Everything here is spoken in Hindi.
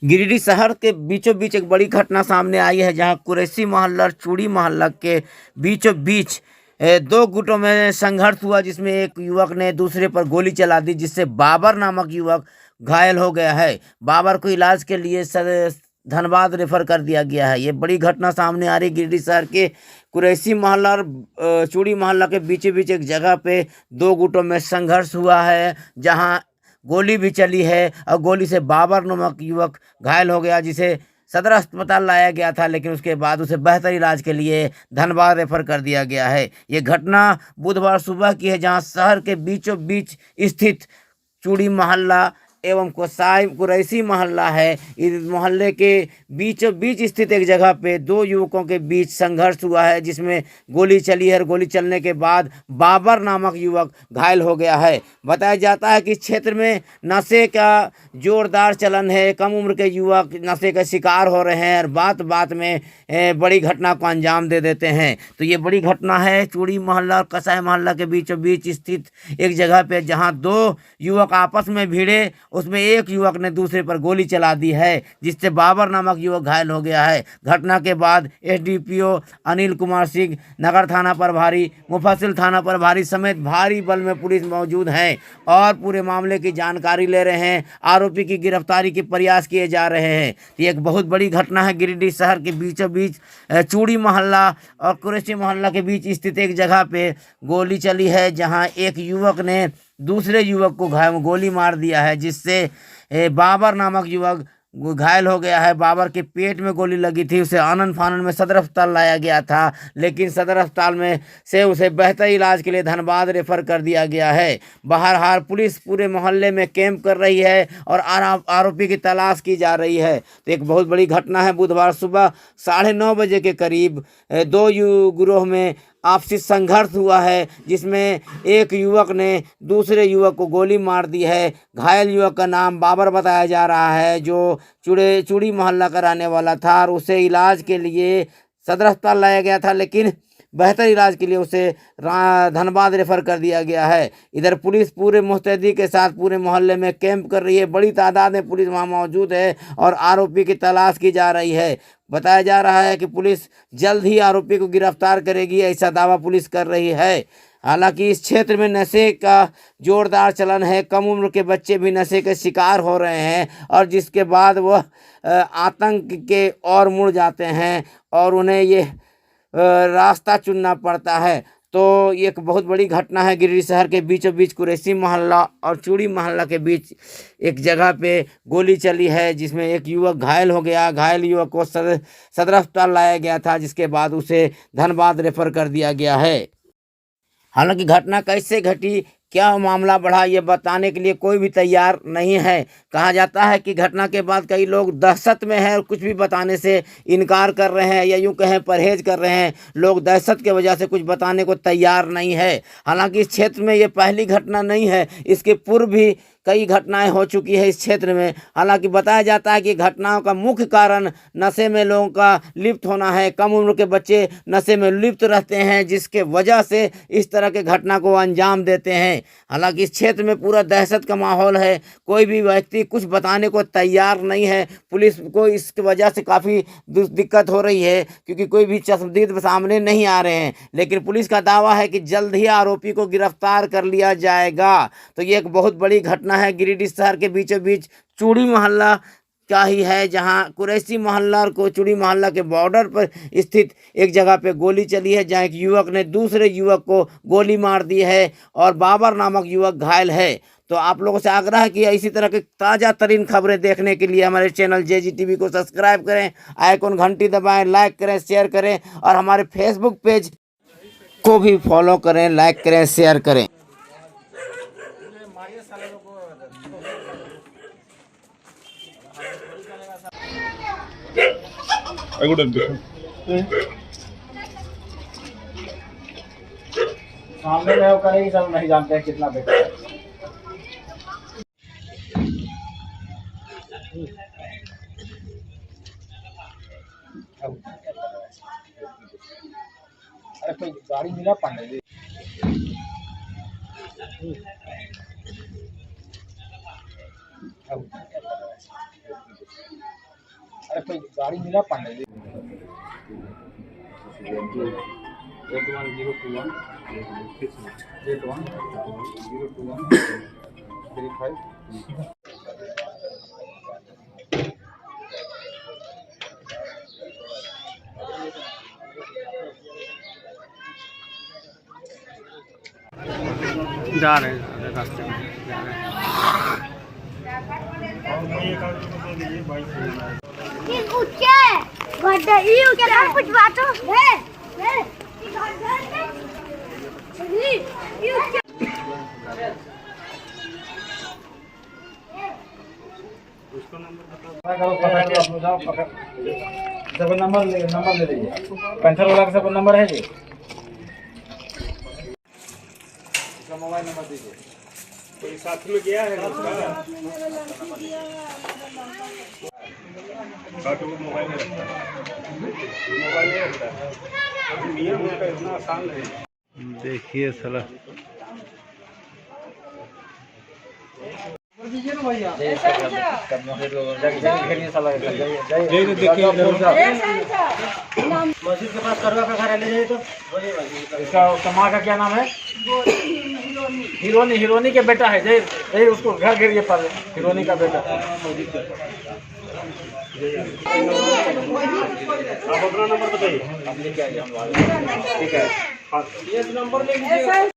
गिरिडीह शहर के बीचों बीच एक बड़ी घटना सामने आई है, जहां कुरैशी मोहल्ला और चूड़ी मोहल्ला के बीचों बीच दो गुटों में संघर्ष हुआ, जिसमें एक युवक ने दूसरे पर गोली चला दी, जिससे बाबर नामक युवक घायल हो गया है। बाबर को इलाज के लिए धनबाद रेफर कर दिया गया है। ये बड़ी घटना सामने आ रही गिरिडीह शहर के कुरैशी मोहल्ला और चूड़ी मोहल्ला के बीचों बीच एक जगह पे दो गुटों में संघर्ष हुआ है, जहां गोली भी चली है और गोली से बाबर नामक युवक घायल हो गया, जिसे सदर अस्पताल लाया गया था, लेकिन उसके बाद उसे बेहतर इलाज के लिए धनबाद रेफर कर दिया गया है। ये घटना बुधवार सुबह की है, जहां शहर के बीचों बीच स्थित चूड़ी मोहल्ला एवं कुरैशी मोहल्ला है। इस मोहल्ले के बीचों बीच स्थित एक जगह पे दो युवकों के बीच संघर्ष हुआ है, जिसमें गोली चली है और गोली चलने के बाद बाबर नामक युवक घायल हो गया है। बताया जाता है कि इस क्षेत्र में नशे का जोरदार चलन है। कम उम्र के युवक नशे का शिकार हो रहे हैं और बात बात में बड़ी घटना को अंजाम दे देते हैं। तो ये बड़ी घटना है चूड़ी मोहल्ला और कसाई मोहल्ला के बीचों बीच स्थित एक जगह पे, जहां दो युवक आपस में भिड़े, उसमें एक युवक ने दूसरे पर गोली चला दी है, जिससे बाबर नामक युवक घायल हो गया है। घटना के बाद एसडीपीओ अनिल कुमार सिंह, नगर थाना प्रभारी, मुफस्सिल थाना प्रभारी समेत भारी बल में पुलिस मौजूद है और पूरे मामले की जानकारी ले रहे हैं। आरोपी की गिरफ्तारी के प्रयास किए जा रहे हैं। ये एक बहुत बड़ी घटना है। गिरिडीह शहर के बीचों बीच चूड़ी मोहल्ला और कुरैशी मोहल्ला के बीच स्थित एक जगह पे गोली चली है, जहां एक युवक ने दूसरे युवक को गोली मार दिया है, जिससे बाबर नामक युवक घायल हो गया है। बाबर के पेट में गोली लगी थी। उसे आनन फानन में सदर अस्पताल लाया गया था, लेकिन सदर अस्पताल में से उसे बेहतर इलाज के लिए धनबाद रेफर कर दिया गया है। बहरहाल पुलिस पूरे मोहल्ले में कैंप कर रही है और आरोपी की तलाश की जा रही है। तो एक बहुत बड़ी घटना है। बुधवार सुबह 9:30 बजे के करीब दो गिरोह में आपसी संघर्ष हुआ है, जिसमें एक युवक ने दूसरे युवक को गोली मार दी है। घायल युवक का नाम बाबर बताया जा रहा है, जो चूड़ी मोहल्ला का रहने वाला था और उसे इलाज के लिए सदर अस्पताल लाया गया था, लेकिन बेहतर इलाज के लिए उसे धनबाद रेफर कर दिया गया है। इधर पुलिस पूरे मुस्तैदी के साथ पूरे मोहल्ले में कैंप कर रही है। बड़ी तादाद में पुलिस वहां मौजूद है और आरोपी की तलाश की जा रही है। बताया जा रहा है कि पुलिस जल्द ही आरोपी को गिरफ्तार करेगी, ऐसा दावा पुलिस कर रही है। हालांकि इस क्षेत्र में नशे का जोरदार चलन है। कम उम्र के बच्चे भी नशे के शिकार हो रहे हैं और जिसके बाद वह आतंक के ओर मुड़ जाते हैं और उन्हें ये रास्ता चुनना पड़ता है। तो ये एक बहुत बड़ी घटना है। गिरिडीह शहर के बीचों बीच कुरैशी मोहल्ला और चूड़ी मोहल्ला के बीच एक जगह पे गोली चली है, जिसमें एक युवक घायल हो गया। घायल युवक को सदर अस्पताल लाया गया था, जिसके बाद उसे धनबाद रेफर कर दिया गया है। हालांकि घटना कैसे घटी, क्या मामला बढ़ा, ये बताने के लिए कोई भी तैयार नहीं है। कहा जाता है कि घटना के बाद कई लोग दहशत में हैं और कुछ भी बताने से इनकार कर रहे हैं, या यूँ कहें परहेज कर रहे हैं। लोग दहशत के वजह से कुछ बताने को तैयार नहीं है। हालांकि इस क्षेत्र में ये पहली घटना नहीं है, इसके पूर्व भी कई घटनाएं हो चुकी है इस क्षेत्र में। हालांकि बताया जाता है कि घटनाओं का मुख्य कारण नशे में लोगों का लिप्त होना है। कम उम्र के बच्चे नशे में लिप्त रहते हैं, जिसके वजह से इस तरह के घटना को अंजाम देते हैं। हालांकि इस क्षेत्र में पूरा दहशत का माहौल है। कोई भी व्यक्ति कुछ बताने को तैयार नहीं है। पुलिस को इसकी वजह से काफ़ी दिक्कत हो रही है, क्योंकि कोई भी चश्मदीद सामने नहीं आ रहे हैं। लेकिन पुलिस का दावा है कि जल्द ही आरोपी को गिरफ्तार कर लिया जाएगा। तो ये एक बहुत बड़ी घटना है। गिरिडीह शहर के बीचों बीच चूड़ी मोहल्ला का ही है, जहां कुरैशी मोहल्ला और चूड़ी मोहल्ला के बॉर्डर पर स्थित एक जगह पे गोली चली है, जहां एक युवक ने दूसरे युवक को गोली मार दी है और बाबर नामक युवक घायल है। तो आप लोगों से आग्रह है कि इसी तरह की ताज़ा तरीन खबरें देखने के लिए हमारे चैनल JG TV को सब्सक्राइब करें, आइकॉन घंटी दबाएं, लाइक करें, शेयर करें और हमारे फेसबुक पेज को भी फॉलो करें, लाइक करें, शेयर करें। सामने में वो करेगी, सब नहीं जानते हैं कितना बेटा है। अरे कोई गाड़ी मिला पांडे जी? अरे कोई गाड़ी मिला पांडे जी 81021335 जा रहे हैं रास्ते में जा रहे हैं। सब नंबर ले लीजिए पेंशन वाला का सब नंबर है जी इसका मोबाइल नंबर दीजिए कोई साथ में गया है उसका मोबाइल नहीं रखता नियम उसका इतना आसान है। देखिए साला दीजिए ना भैया मस्जिद के पास करवा का घर ले जाइए तो इसका माँ का क्या नाम है हिरोनी के बेटा है जय जय उसको घर गिरिए पर हिरोनी का बेटा आप अपना नंबर बताइए आप लेके आइए हम ठीक है ये नंबर ले लीजिए